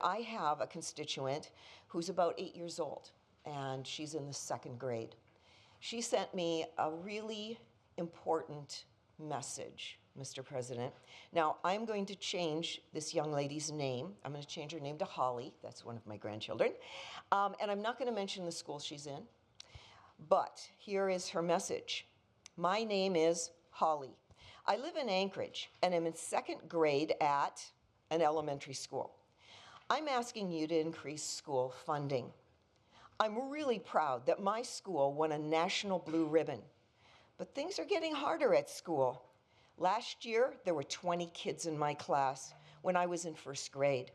I have a constituent who's about 8 years old, and she's in the 2nd grade. She sent me a really important message, Mr. President. Now, I'm going to change this young lady's name. I'm going to change her name to Holly. That's one of my grandchildren. And I'm not going to mention the school she's in, but here is her message. My name is Holly. I live in Anchorage, and I'm in 2nd grade at an elementary school. I'm asking you to increase school funding. I'm really proud that my school won a national blue ribbon, but things are getting harder at school. Last year, there were 20 kids in my class when I was in 1st grade.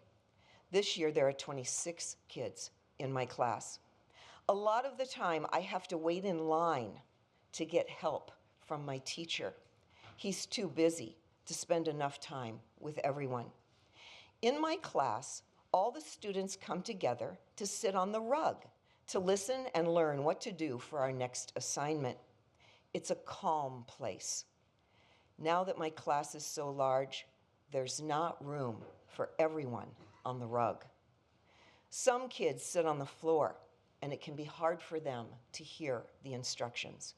This year, there are 26 kids in my class. A lot of the time, I have to wait in line to get help from my teacher. He's too busy to spend enough time with everyone. In my class, all the students come together to sit on the rug, to listen and learn what to do for our next assignment. It's a calm place. Now that my class is so large, there's not room for everyone on the rug. Some kids sit on the floor, and it can be hard for them to hear the instructions.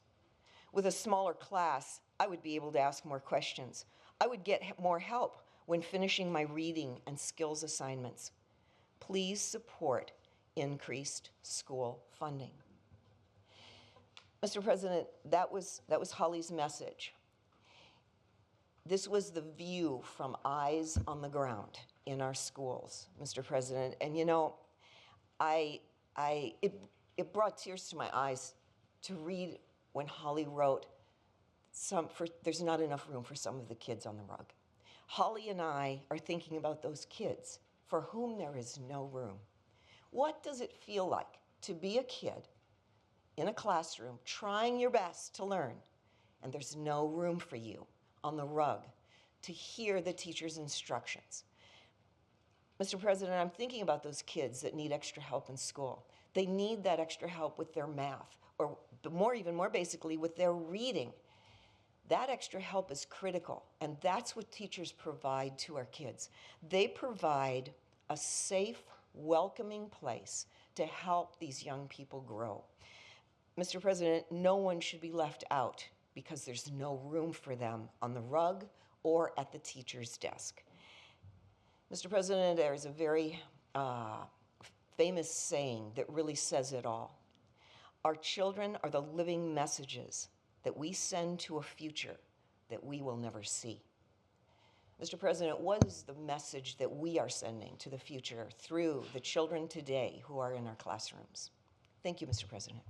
With a smaller class, I would be able to ask more questions. I would get more help when finishing my reading and skills assignments. Please support increased school funding. Mr. President, that was Holly's message. This was the view from eyes on the ground in our schools, Mr. President. And you know, it brought tears to my eyes to read when Holly wrote, there's not enough room for some of the kids on the rug. Holly and I are thinking about those kids for whom there is no room. What does it feel like to be a kid in a classroom trying your best to learn, and there's no room for you on the rug to hear the teacher's instructions? Mr. President, I'm thinking about those kids that need extra help in school. They need that extra help with their math, or even more basically, with their reading. That extra help is critical, and that's what teachers provide to our kids. They provide a safe, welcoming place to help these young people grow. Mr. President, no one should be left out because there's no room for them on the rug or at the teacher's desk. Mr. President, there's a very famous saying that really says it all. Our children are the living messages that we send to a future that we will never see. Mr. President, what is the message that we are sending to the future through the children today who are in our classrooms? Thank you, Mr. President.